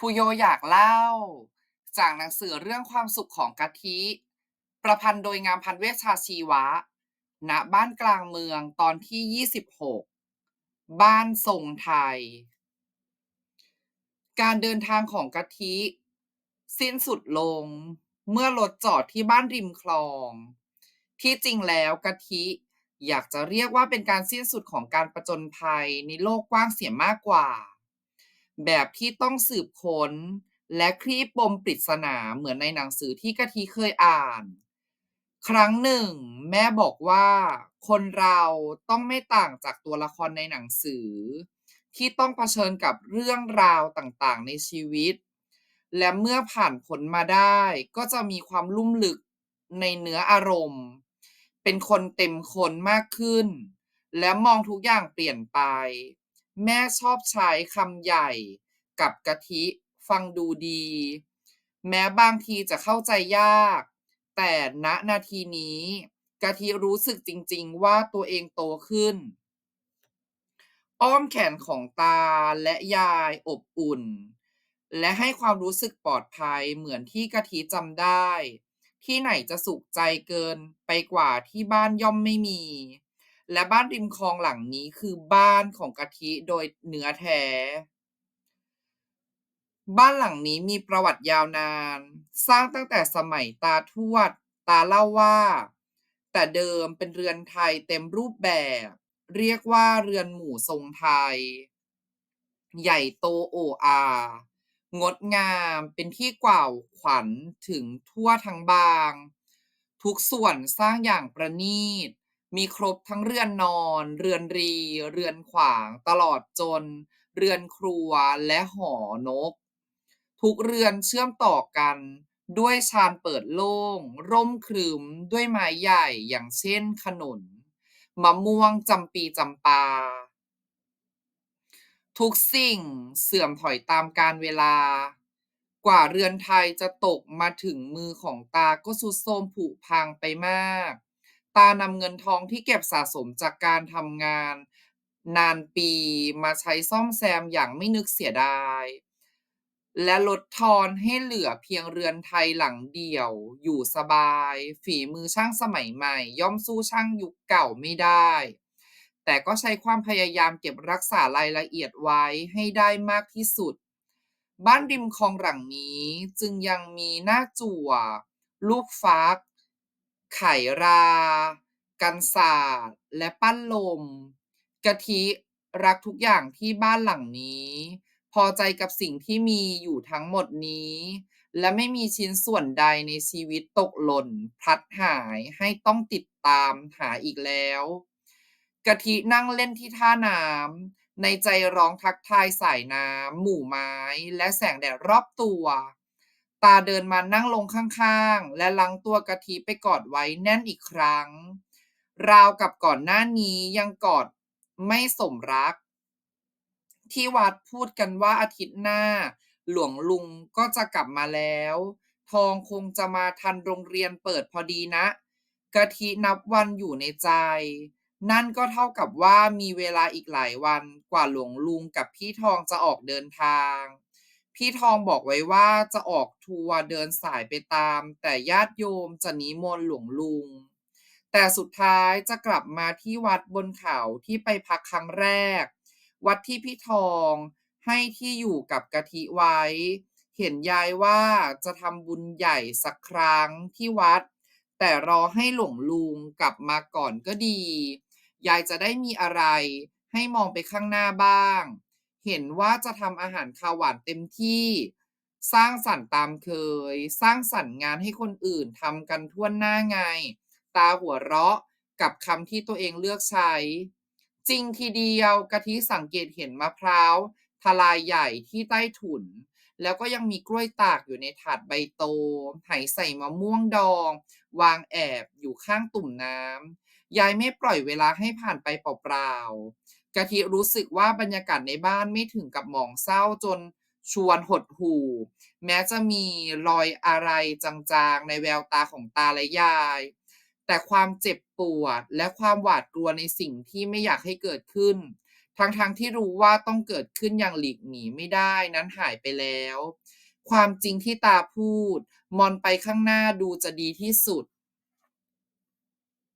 ครูโยอยากเล่าจากหนังสือเรื่องความสุขของกะทิประพันธ์โดยงามพันธ์เวชชาชีวะณบ้านกลางเมืองตอนที่26บ้านทรงไทยการเดินทางของกะทิสิ้นสุดลงเมื่อรถจอดที่บ้านริมคลองที่จริงแล้วกะทิอยากจะเรียกว่าเป็นการสิ้นสุดของการผจญภัยในโลกกว้างเสียมากกว่า แบบที่ต้องสืบค้นและคลี่ปมปริศนาเหมือนในหนังสือที่กะทิเคยอ่านครั้งหนึ่งแม่บอกว่าคนเราต้องไม่ต่างจากตัวละครในหนังสือที่ต้องเผชิญกับเรื่องราวต่างๆในชีวิตและเมื่อผ่านพ้นมาได้ก็จะมีความลุ่มลึกในเนื้ออารมณ์เป็นคนเต็มคนมากขึ้นและมองทุกอย่างเปลี่ยนไป แม่ชอบใช้คำใหญ่กับกะทิฟังดูดีแม้บางทีจะเข้าใจยากแต่ณนาทีนี้กะทิรู้สึกจริงๆว่าตัวเองโตขึ้นอ้อมแขนของตาและยายอบอุ่นและให้ความรู้สึกปลอดภัยเหมือนที่กะทิจำได้ที่ไหนจะสุขใจเกินไปกว่าที่บ้านย่อมไม่มี และบ้านริมคลองหลังนี้คือบ้านของกะทิโดยเนื้อแท้ บ้านหลังนี้มีประวัติยาวนานสร้างตั้งแต่สมัยตาทวดตาเล่าว่าแต่เดิมเป็นเรือนไทยเต็มรูปแบบเรียกว่าเรือนหมู่ทรงไทยใหญ่โตโอ้อางดงามเป็นที่กล่าวขวัญถึงทั่วทั้งบางทุกส่วนสร้างอย่างประณีตมีครบทั้งเรือนนอนเรือนรีเรือนขวางตลอดจนเรือนครัวและหอนก ทุกเรือนเชื่อมต่อกันด้วยชานเปิดโล่งร่มครึมด้วยไม้ใหญ่อย่างเช่นขนุนมะม่วงจำปีจำปาทุกสิ่งเสื่อมถอยตามกาลเวลากว่าเรือนไทยจะตกมาถึงมือของตาก็ทรุดโทรมผุพังไปมากตานำเงินทองที่เก็บสะสมจากการทำงานนานปีมาใช้ซ่อมแซมอย่างไม่นึกเสียดาย และลดทอนให้เหลือเพียงเรือนไทยหลังเดี่ยวอยู่สบายฝีมือช่างสมัยใหม่ย่อมสู้ช่างยุคเก่าไม่ได้แต่ก็ใช้ความพยายามเก็บรักษารายละเอียดไว้ให้ได้มากที่สุดบ้านริมคลองหลังนี้จึงยังมีหน้าจั่วลูกฟักไข่รากันศาสตร์และปั้นลมกะทิรักทุกอย่างที่บ้านหลังนี้ พอใจกับสิ่งที่มีอยู่ทั้งหมดนี้และไม่มีชิ้นส่วนใดในชีวิตตกหล่นพลัดหายให้ต้องติดตามหาอีกแล้วกะทินั่งเล่นที่ท่าน้ำในใจร้องทักทายสายน้ำหมู่ไม้และแสงแดดรอบตัวตาเดินมานั่งลงข้างๆและลังตัวกะทิไปกอดไว้แน่นอีกครั้งราวกับก่อนหน้านี้ยังกอดไม่สมรัก ที่วัดพูดกันว่าอาทิตย์หน้าหลวงลุงก็จะกลับมาแล้วทองคงจะมาทันโรงเรียนเปิดพอดีนะกะทินับวันอยู่ในใจนั่นก็เท่ากับว่ามีเวลาอีกหลายวันกว่าหลวงลุงกับพี่ทองจะออกเดินทางพี่ทองบอกไว้ว่าจะออกทัวร์เดินสายไปตามแต่ญาติโยมจะนิมนต์หลวงลุงแต่สุดท้ายจะกลับมาที่วัดบนเขาที่ไปพักครั้งแรก วัดที่พี่ทองให้ที่อยู่กับกะทิไว้เห็นยายว่าจะทำบุญใหญ่สักครั้งที่วัดแต่รอให้หลวงลุงกลับมาก่อนก็ดียายจะได้มีอะไรให้มองไปข้างหน้าบ้างเห็นว่าจะทำอาหารคาวหวานเต็มที่สร้างสรรค์ตามเคยสร้างสรรค์งานให้คนอื่นทำกันทั่วหน้าไงตาหัวเราะกับคำที่ตัวเองเลือกใช้ จริงทีเดียวกะทิสังเกตเห็นมะพร้าวทลายใหญ่ที่ใต้ถุนแล้วก็ยังมีกล้วยตากอยู่ในถาดใบโตไหใส่มะม่วงดองวางแอบอยู่ข้างตุ่มน้ำยายไม่ปล่อยเวลาให้ผ่านไปเปล่าๆกะทิรู้สึกว่าบรรยากาศในบ้านไม่ถึงกับหมองเศร้าจนชวนหดหู่แม้จะมีรอยอะไรจางๆในแววตาของตาและยาย แต่ความเจ็บปวดและความหวาดกลัวในสิ่งที่ไม่อยากให้เกิดขึ้น ทั้งๆที่รู้ว่าต้องเกิดขึ้นอย่างหลีกหนีไม่ได้นั้นหายไปแล้วความจริงที่ตาพูดมองไปข้างหน้าดูจะดีที่สุด